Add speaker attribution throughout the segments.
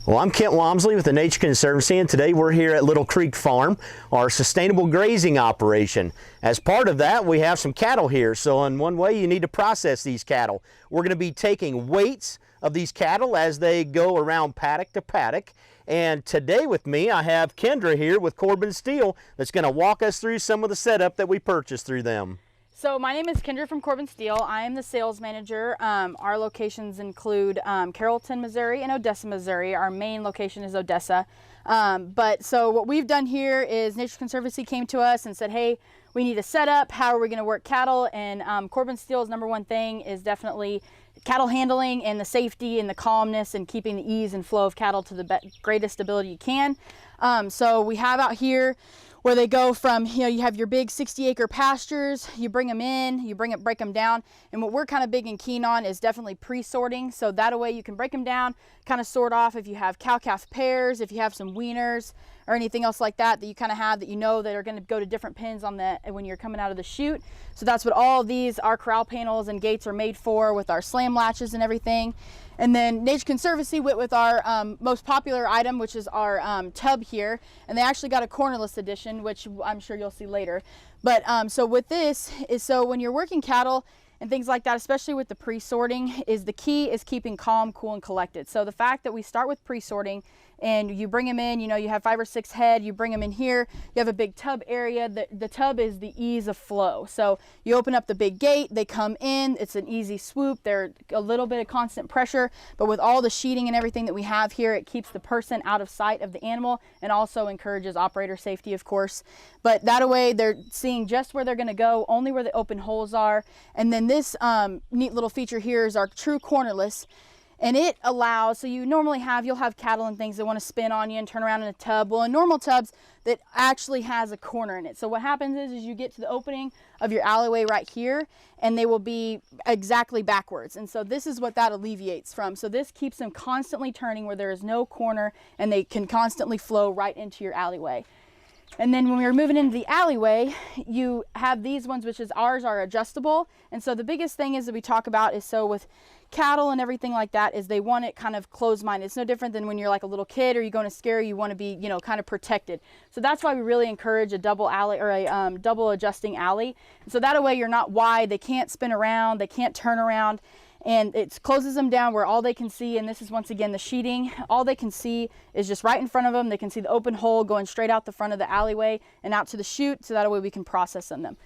Speaker 1: Well, I'm Kent Wamsley with the Nature Conservancy, and today we're here at Little Creek Farm, our sustainable grazing operation. As part of that, we have some cattle here, so in one way you need to process these cattle. We're going to be taking weights of these cattle as they go around paddock to paddock. And today with me, I have Kendra here with Corbin Steel that's going to walk us through some of the setup that we purchased through them.
Speaker 2: So my name is Kendra from Corbin Steel. I am the sales manager. Our locations include Carrollton, Missouri and Odessa, Missouri. Our main location is Odessa. So what we've done here is Nature Conservancy came to us and said, hey, we need a setup. How are we going to work cattle? And Corbin Steel's number one thing is definitely cattle handling and the safety and the calmness and keeping the ease and flow of cattle to the greatest ability you can. So we have out here where they go from, you have your big 60-acre pastures, you bring them in, break them down. And what we're kind of big and keen on is definitely pre-sorting. So that way you can break them down, kind of sort off if you have cow-calf pairs, if you have some weaners or anything else like that you kind of have that that are going to go to different pens when you're coming out of the chute. So that's what all of these, our corral panels and gates are made for, with our slam latches and everything. And then Nature Conservancy went with our most popular item, which is our tub here. And they actually got a cornerless edition, which I'm sure you'll see later. But so with this is, so when you're working cattle and things like that, especially with the pre-sorting, the key is keeping calm, cool, and collected. So the fact that we start with pre-sorting and you bring them in, you have 5 or 6 head, you bring them in here, you have a big tub area. The tub is the ease of flow. So you open up the big gate, they come in, it's an easy swoop. They're a little bit of constant pressure, but with all the sheeting and everything that we have here, it keeps the person out of sight of the animal and also encourages operator safety, of course. But that way they're seeing just where they're gonna go, only where the open holes are. And then this neat little feature here is our true cornerless. And it allows, so you'll have cattle and things that want to spin on you and turn around in a tub. Well, in normal tubs, that actually has a corner in it. So what happens is you get to the opening of your alleyway right here, and they will be exactly backwards. And so this is what that alleviates from. So this keeps them constantly turning where there is no corner, and they can constantly flow right into your alleyway. And then when we're moving into the alleyway, you have these ones, which is ours are adjustable. And so the biggest thing is that we talk about is, so with cattle and everything like that, is they want it kind of closed-minded. It's no different than when you're like a little kid or you go in a scare, you want to be, kind of protected. So that's why we really encourage a double alley or a double adjusting alley. So that way you're not wide, they can't spin around, they can't turn around. And it closes them down where all they can see, and this is once again the sheeting, all they can see is just right in front of them. They can see the open hole going straight out the front of the alleyway and out to the chute, so that way we can process them.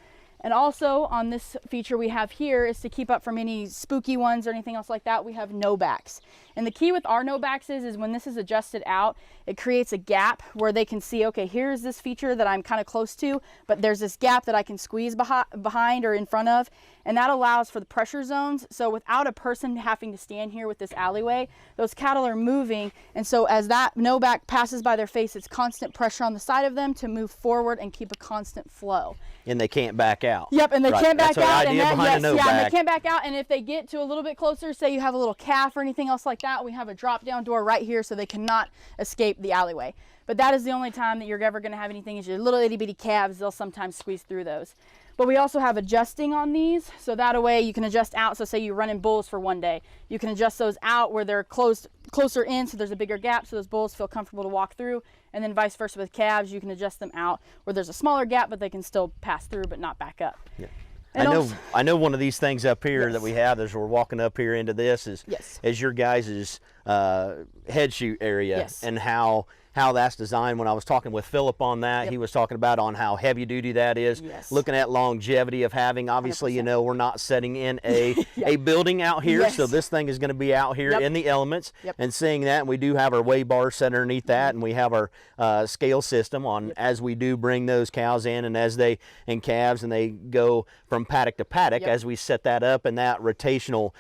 Speaker 2: And also on this feature we have here is to keep up from any spooky ones or anything else like that, we have no backs. And the key with our no backs is when this is adjusted out, it creates a gap where they can see, okay, here's this feature that I'm kind of close to, but there's this gap that I can squeeze behind or in front of. And that allows for the pressure zones. So without a person having to stand here with this alleyway, those cattle are moving. And so as that no back passes by their face, it's constant pressure on the side of them to move forward and keep a constant flow.
Speaker 1: And they can't back out.
Speaker 2: Yep, and they can't back out.
Speaker 1: And they
Speaker 2: can't back out. And if they get to a little bit closer, say you have a little calf or anything else like that, we have a drop down door right here so they cannot escape the alleyway. But that is the only time that you're ever going to have anything is your little itty bitty calves. They'll sometimes squeeze through those. But we also have adjusting on these, so that way you can adjust out. So say you're running bulls for one day, you can adjust those out where they're closer in, so there's a bigger gap so those bulls feel comfortable to walk through. And then vice versa with calves, you can adjust them out where there's a smaller gap, but they can still pass through but not back up. Yeah.
Speaker 1: I know one of these things up here
Speaker 2: Yes.
Speaker 1: that we have as we're walking up here into this is
Speaker 2: Yes.
Speaker 1: your guys' head chute area.
Speaker 2: Yes.
Speaker 1: And how that's designed. When I was talking with Philip on that,
Speaker 2: Yep.
Speaker 1: he was talking about on how heavy duty that is.
Speaker 2: Yes.
Speaker 1: Looking at longevity of having, obviously,
Speaker 2: 100%.
Speaker 1: we're not setting in a building out here.
Speaker 2: Yes.
Speaker 1: So this thing is going to be out here
Speaker 2: Yep.
Speaker 1: in the elements.
Speaker 2: Yep.
Speaker 1: And seeing that, and we do have our weigh bar set underneath that, and we have our scale system on
Speaker 2: Yep.
Speaker 1: as we do bring those cows in and calves, and they go from paddock to paddock.
Speaker 2: Yep.
Speaker 1: As we set that up and that rotational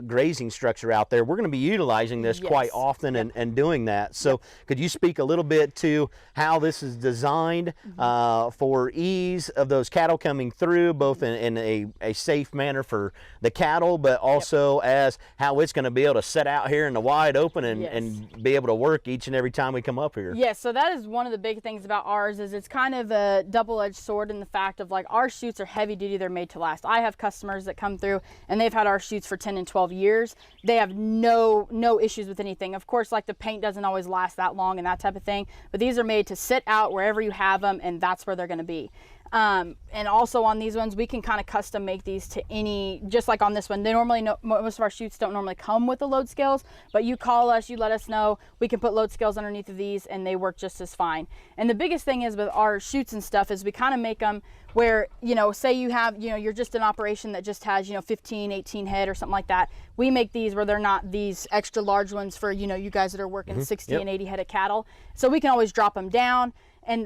Speaker 1: grazing structure out there, we're going to be utilizing this
Speaker 2: Yes.
Speaker 1: quite often
Speaker 2: Yep.
Speaker 1: and doing that. So could you speak speak a little bit to how this is designed for ease of those cattle coming through, both in a safe manner for the cattle, but also as how it's going to be able to set out here in the wide open and be able to work each and every time we come up here.
Speaker 2: Yes, so that is one of the big things about ours, is it's kind of a double-edged sword in the fact of, like, our chutes are heavy duty, they're made to last. I have customers that come through and they've had our chutes for 10 and 12 years. They have no issues with anything. Of course, like, the paint doesn't always last that long and that type of thing, but these are made to sit out wherever you have them, and that's where they're going to be. And also on these ones, we can kind of custom make these to any, just like on this one, they normally most of our chutes don't normally come with the load scales, but you call us, you let us know, we can put load scales underneath of these and they work just as fine. And the biggest thing is with our chutes and stuff is we kind of make them where, you know, say you have, you know, you're just an operation that just has, you know, 15, 18 head or something like that. We make these where they're not these extra large ones for, you know, you guys that are working 60 and 80 head of cattle. So we can always drop them down.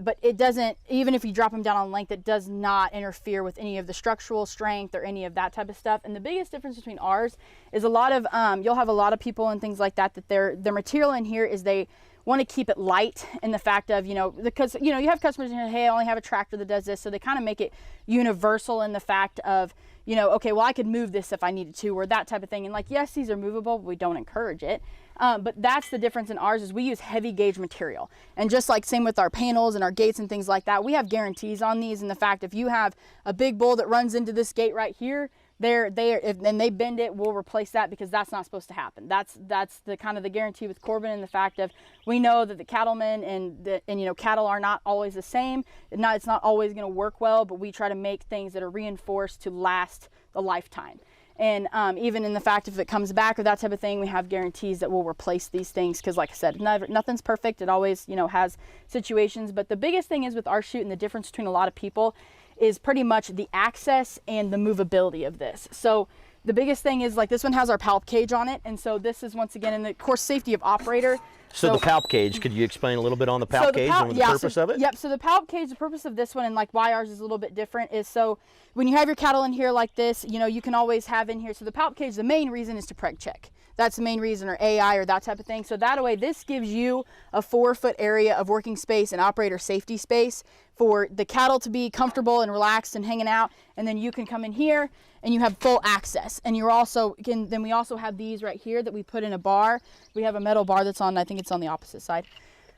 Speaker 2: But it doesn't, even if you drop them down on length, it does not interfere with any of the structural strength or any of that type of stuff. And the biggest difference between ours is a lot of, you'll have a lot of people and things like that, that their material in here is they want to keep it light in the fact of, you know, because, you know, you have customers in here, hey, I only have a tractor that does this. So they kind of make it universal in the fact of, you know, okay, well, I could move this if I needed to, or that type of thing. And like, yes, these are movable, but we don't encourage it. But that's the difference in ours, is we use heavy gauge material. And just like same with our panels and our gates and things like that, we have guarantees on these. And the fact, if you have a big bull that runs into this gate right here, and they bend it, we'll replace that, because that's not supposed to happen. That's the kind of the guarantee with Corbin, and the fact of, we know that the cattlemen and you know, cattle are not always the same. It's not always going to work well, but we try to make things that are reinforced to last a lifetime. And even in the fact if it comes back or that type of thing, we have guarantees that we'll replace these things, because like I said, nothing's perfect. It always, you know, has situations. But the biggest thing is with our chute, and the difference between a lot of people, is pretty much the access and the movability of this. So the biggest thing is, like, this one has our Palp Cage on it, and so this is, once again, in the course safety of operator.
Speaker 1: So the Palp Cage, could you explain a little bit on the Palp Cage and the purpose of it?
Speaker 2: Yep, so the Palp Cage, the purpose of this one, and like why ours is a little bit different, is so when you have your cattle in here like this, you know, you can always have in here, so the Palp Cage, the main reason is to preg check. That's the main reason, or AI or that type of thing. So that way, this gives you a 4-foot area of working space and operator safety space for the cattle to be comfortable and relaxed and hanging out. And then you can come in here and you have full access. And you're also, then we also have these right here that we put in a bar. We have a metal bar that's on, I think it's on the opposite side.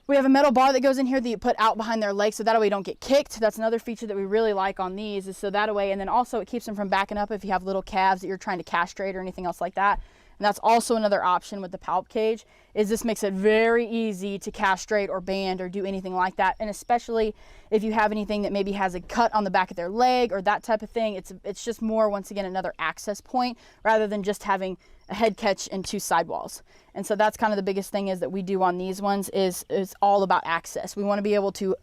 Speaker 2: We have a metal bar that goes in here that you put out behind their legs, so that way you don't get kicked. That's another feature that we really like on these, is so that way, and then also it keeps them from backing up if you have little calves that you're trying to castrate or anything else like that. And that's also another option with the Palp Cage, is this makes it very easy to castrate or band or do anything like that. And especially if you have anything that maybe has a cut on the back of their leg or that type of thing, it's just more, once again, another access point rather than just having a head catch and 2 sidewalls. And so that's kind of the biggest thing is that we do on these ones is all about access. We want to be able to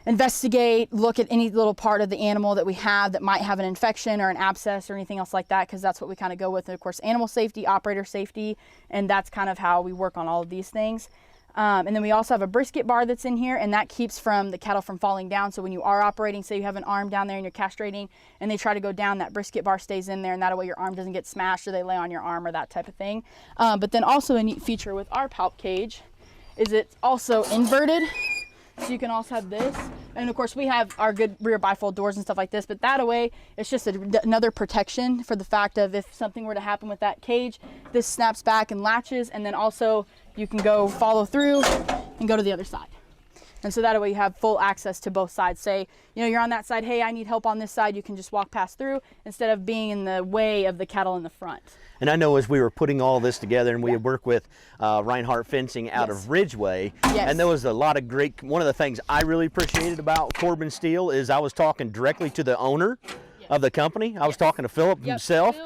Speaker 2: investigate, look at any little part of the animal that we have that might have an infection or an abscess or anything else like that, because that's what we kind of go with. And of course, animal safety, operator safety, and that's kind of how we work on all of these things. And then we also have a brisket bar that's in here, and that keeps from the cattle from falling down. So when you are operating, say you have an arm down there and you're castrating and they try to go down, that brisket bar stays in there, and that way your arm doesn't get smashed or they lay on your arm or that type of thing. But then also a neat feature with our Palp Cage is it's also inverted. So you can also have this, and of course we have our good rear bifold doors and stuff like this, but that way it's just another protection for the fact of if something were to happen with that cage, this snaps back and latches, and then also you can go follow through and go to the other side. And so that way you have full access to both sides. Say, you know, you're on that side, hey, I need help on this side, you can just walk past through instead of being in the way of the cattle in the front.
Speaker 1: And I know as we were putting all this together, and we had worked with Reinhardt Fencing out of Ridgeway, and there was a lot of great, one of the things I really appreciated about Corbin Steel is I was talking directly to the owner of the company. I was talking to Philip himself.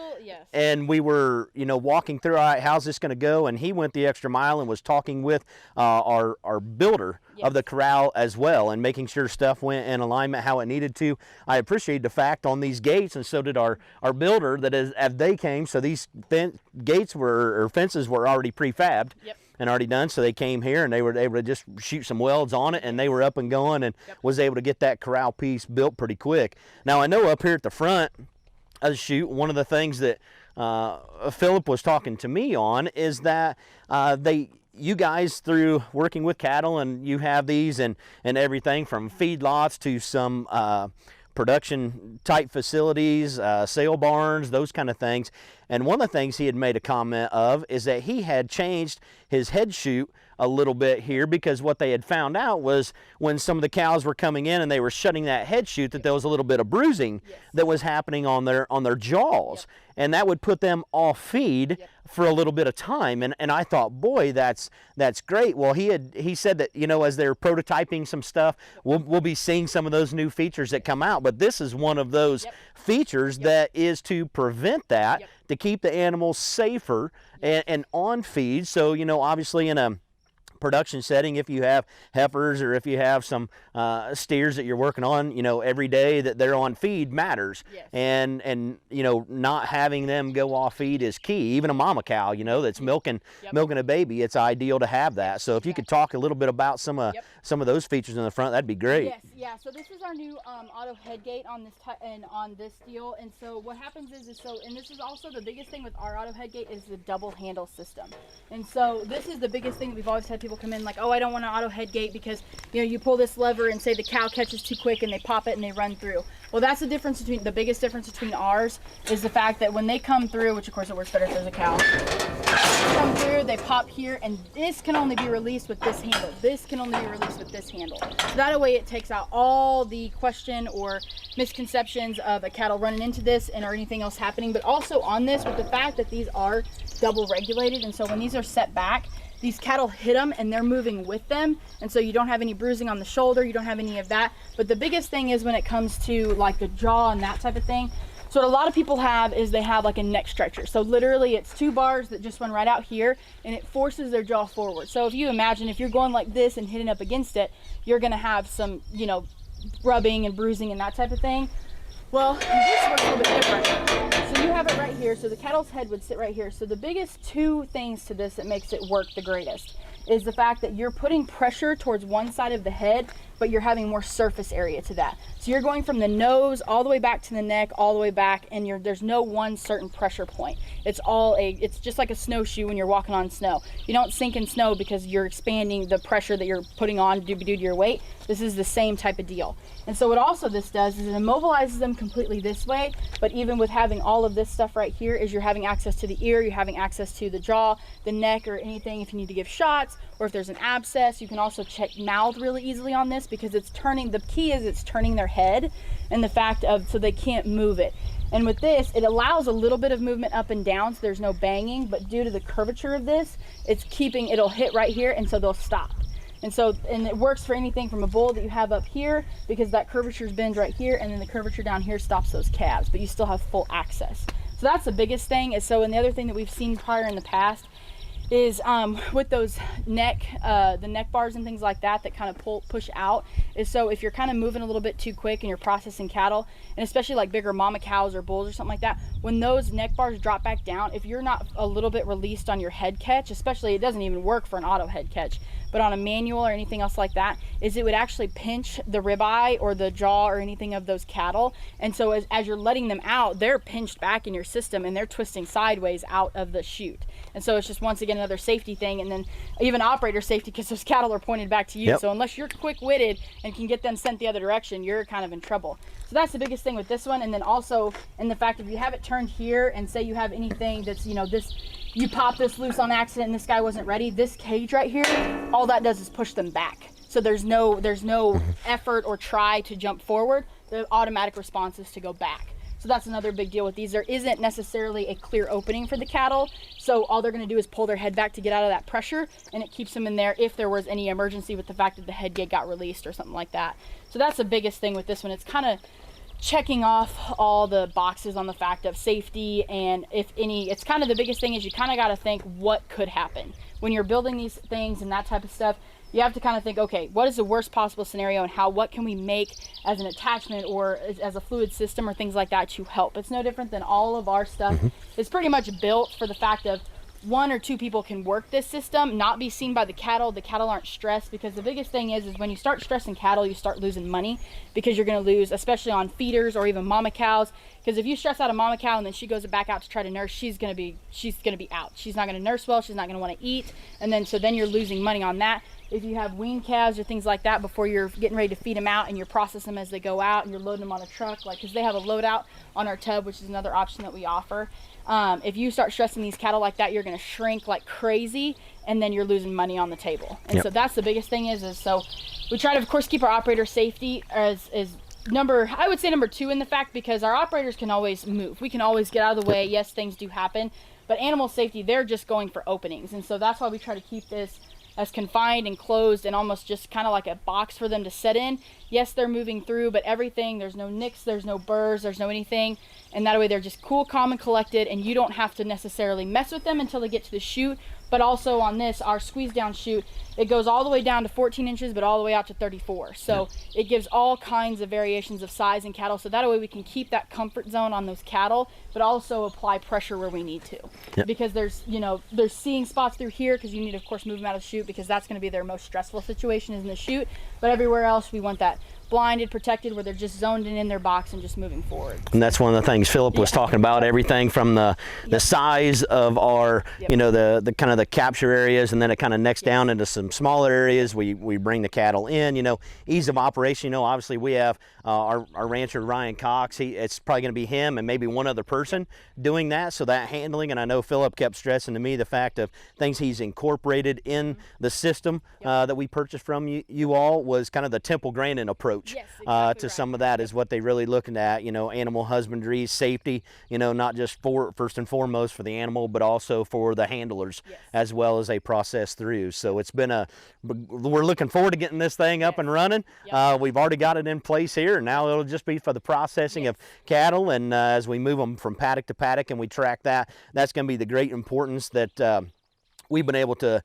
Speaker 1: And we were, you know, walking through, all right, how's this going to go? And he went the extra mile and was talking with our builder of the corral as well, and making sure stuff went in alignment how it needed to. I appreciate the fact on these gates, and so did our builder, that as they came, so these gates were, or fences were already prefabbed. And already done, so they came here and they were able to just shoot some welds on it, and they were up and going, and was able to get that corral piece built pretty quick. Now I know up here at the front of the chute, one of the things that Philip was talking to me on is that you guys, through working with cattle, and you have these and everything from feedlots to some production type facilities, sale barns, those kind of things. And one of the things he had made a comment of is that he had changed his head chute a little bit here, because what they had found out was when some of the cows were coming in and they were shutting that head chute, that there was a little bit of bruising that was happening on their jaws, and that would put them off feed for a little bit of time. And I thought, boy, that's great. Well, he said that, you know, as they're prototyping some stuff, we'll be seeing some of those new features that come out, but this is one of those features that is to prevent that, to keep the animals safer and on feed. So, you know, obviously in a production setting, if you have heifers or if you have some steers that you're working on, you know, every day that they're on feed matters. And you know, not having them go off feed is key. Even a mama cow, you know, that's milking a baby, it's ideal to have that. So if you could talk a little bit about some of those features in the front, that'd be great.
Speaker 2: So this is our new auto head gate on this deal. And so what happens is and this is also the biggest thing with our auto head gate is the double handle system. And so this is the biggest thing that we've always had people come in like, oh, I don't want an auto head gate because, you know, you pull this lever and say the cow catches too quick and they pop it and they run through. Well, that's the biggest difference between ours is the fact that when they come through, which of course it works better if there's a cow, come through, they pop here, and this can only be released with this handle. This can only be released with this handle. So that way it takes out all the question or misconceptions of a cattle running into this and or anything else happening. But also on this, with the fact that these are double regulated, and so when these are set back, these cattle hit them and they're moving with them, and so you don't have any bruising on the shoulder, you don't have any of that. But the biggest thing is when it comes to like the jaw and that type of thing, so what a lot of people have is they have like a neck stretcher. So literally it's 2 bars that just run right out here and it forces their jaw forward. So if you imagine if you're going like this and hitting up against it, you're gonna have some, you know, rubbing and bruising and that type of thing. Well, this works a little bit different. So you have it right here, so the cattle's head would sit right here. So the biggest 2 things to this that makes it work the greatest is the fact that you're putting pressure towards one side of the head, but you're having more surface area to that. So you're going from the nose all the way back to the neck, all the way back, and there's no one certain pressure point. It's just like a snowshoe when you're walking on snow. You don't sink in snow because you're expanding the pressure that you're putting on due to your weight. This is the same type of deal. And so what also this does is it immobilizes them completely this way, but even with having all of this stuff right here is you're having access to the ear, you're having access to the jaw, the neck, or anything if you need to give shots, or if there's an abscess. You can also check mouth really easily on this because it's turning, the key is it's turning their head, and the fact of, so they can't move it. And with this, it allows a little bit of movement up and down, so there's no banging, but due to the curvature of this, it'll hit right here, and so they'll stop. And so, and it works for anything from a bull that you have up here, because that curvature bends right here, and then the curvature down here stops those calves, but you still have full access. So that's the biggest thing. And so, and the other thing that we've seen prior in the past is with those the neck bars and things like that kind of push out, is so if you're kind of moving a little bit too quick and you're processing cattle, and especially like bigger mama cows or bulls or something like that, when those neck bars drop back down, if you're not a little bit released on your head catch, especially, it doesn't even work for an auto head catch, but on a manual or anything else like that, is it would actually pinch the ribeye or the jaw or anything of those cattle. And so as you're letting them out, they're pinched back in your system and they're twisting sideways out of the chute. And so it's just, once again, another safety thing, and then even operator safety, because those cattle are pointed back to you. So unless you're quick-witted and can get them sent the other direction, you're kind of in trouble. So that's the biggest thing with this one. And then also in the fact, if you have it turned here and say you have anything that's, you know, this, you pop this loose on accident and this guy wasn't ready, this cage right here, all that does is push them back. So there's no effort or try to jump forward. The automatic response is to go back. So that's another big deal with these. There isn't necessarily a clear opening for the cattle, so all they're going to do is pull their head back to get out of that pressure, and it keeps them in there if there was any emergency with the fact that the head gate got released or something like that. So that's the biggest thing with this one. It's kind of checking off all the boxes on the fact of safety, and if any, it's kind of the biggest thing is you kind of got to think what could happen when you're building these things and that type of stuff. You have to kind of think, okay, what is the worst possible scenario, and what can we make as an attachment or as a fluid system or things like that to help. It's no different than all of our stuff. It's pretty much built for the fact of 1 or 2 people can work this system, not be seen by the cattle aren't stressed, because the biggest thing is when you start stressing cattle, you start losing money, because you're going to lose, especially on feeders or even mama cows. Because if you stress out a mama cow and then she goes back out to try to nurse, she's going to be out. She's not going to nurse well, she's not going to want to eat, and then you're losing money on that. If you have weaned calves or things like that before you're getting ready to feed them out, and you're processing them as they go out and you're loading them on a truck, like, because they have a loadout on our tub, which is another option that we offer. If you start stressing these cattle like that, you're going to shrink like crazy, and then you're losing money on the table. And so that's the biggest thing is so we try to, of course, keep our operator safety as I would say number 2 in the fact, because our operators can always move. We can always get out of the way. Yes, things do happen, but animal safety, they're just going for openings. And so that's why we try to keep this as confined and closed and almost just kind of like a box for them to sit in. Yes, they're moving through, but everything, there's no nicks, there's no burrs, there's no anything. And that way they're just cool, calm, and collected, and you don't have to necessarily mess with them until they get to the chute. But also on this, our squeeze down chute, it goes all the way down to 14 inches, but all the way out to 34. So it gives all kinds of variations of size in cattle. So that way we can keep that comfort zone on those cattle, but also apply pressure where we need to. Because there's seeing spots through here, because you need to, of course, move them out of the chute, because that's going to be their most stressful situation is in the chute. But everywhere else, we want that blinded, protected, where they're just zoned in their box and just moving forward.
Speaker 1: And that's one of the things Philip was talking about, everything from the size of our, the kind of the capture areas, and then it kind of necks down into some smaller areas. We bring the cattle in, ease of operation. Obviously we have our rancher, Ryan Cox. It's probably going to be him and maybe one other person doing that. So that handling, and I know Philip kept stressing to me the fact of things he's incorporated in the system that we purchased from you all was kind of the Temple Grandin approach.
Speaker 2: Yes, exactly
Speaker 1: to
Speaker 2: right.
Speaker 1: some of that is what they really looking at, animal husbandry, safety, not just first and foremost for the animal, but also for the handlers as well as they process through. So it's been we're looking forward to getting this thing up and running. We've already got it in place here, and now it'll just be for the processing of cattle, and as we move them from paddock to paddock and we track that's going to be the great importance that we've been able to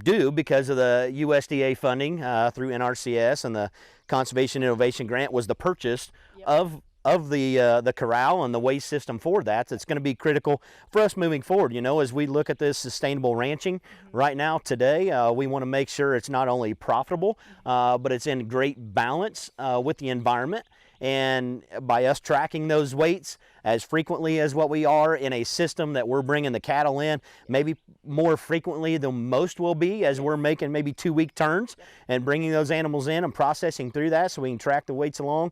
Speaker 1: do because of the USDA funding through NRCS, and the Conservation Innovation Grant was the purchase of the corral and the waste system for that. So it's going to be critical for us moving forward. As we look at this sustainable ranching right now today, we want to make sure it's not only profitable, but it's in great balance with the environment. And by us tracking those weights as frequently as what we are in a system that we're bringing the cattle in, maybe more frequently than most will be, as we're making maybe 2-week turns and bringing those animals in and processing through that so we can track the weights along.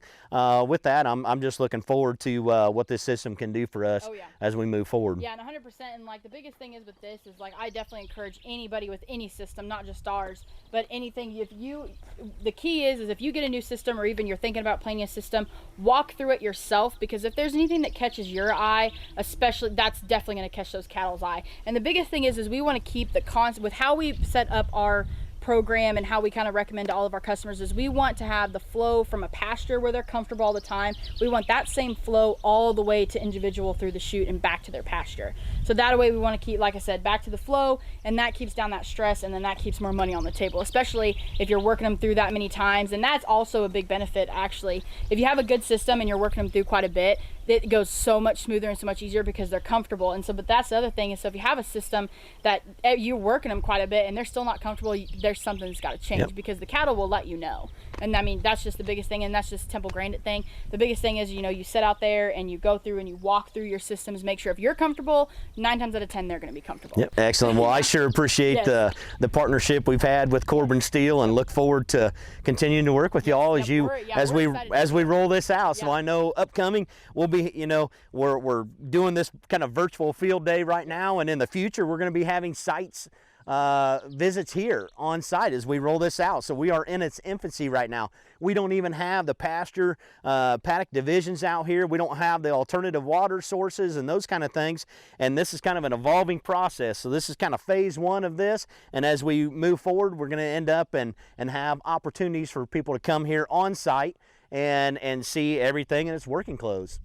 Speaker 1: With that, I'm just looking forward to what this system can do for us as we move forward.
Speaker 2: Yeah, and 100%. And like the biggest thing is with this is like I definitely encourage anybody with any system, not just ours, but anything. The key is if you get a new system, or even you're thinking about planning a system, walk through it yourself, because if there's anything that catches your eye, especially, that's definitely going to catch those cattle's eye. And the biggest thing is we want to keep the concept with how we set up our program and how we kind of recommend to all of our customers is we want to have the flow from a pasture where they're comfortable all the time. We want that same flow all the way to individual through the chute and back to their pasture. So that way we want to keep, like I said, back to the flow, and that keeps down that stress, and then that keeps more money on the table, especially if you're working them through that many times. And that's also a big benefit, actually. If you have a good system and you're working them through quite a bit, it goes so much smoother and so much easier because they're comfortable. And so, but that's the other thing is, so if you have a system that you're working them quite a bit and they're still not comfortable, there's something that's got to change, because the cattle will let you know. And I mean, that's just the biggest thing, and that's just Temple Grandin thing. The biggest thing is, you sit out there and you go through and you walk through your systems, make sure if you're comfortable, 9 times out of 10 they're going to be comfortable.
Speaker 1: Yep, excellent. Well, I sure appreciate the partnership we've had with Corbin Steel, and look forward to continuing to work with y'all as we roll this out. So I know upcoming we'll be, we're doing this kind of virtual field day right now, and in the future we're going to be having sites visits here on site as we roll this out. So we are in its infancy right now. We don't even have the pasture paddock divisions out here. We don't have the alternative water sources and those kind of things. And this is kind of an evolving process. So this is kind of phase 1 of this. And as we move forward, we're going to end up and have opportunities for people to come here on site and see everything in its working clothes.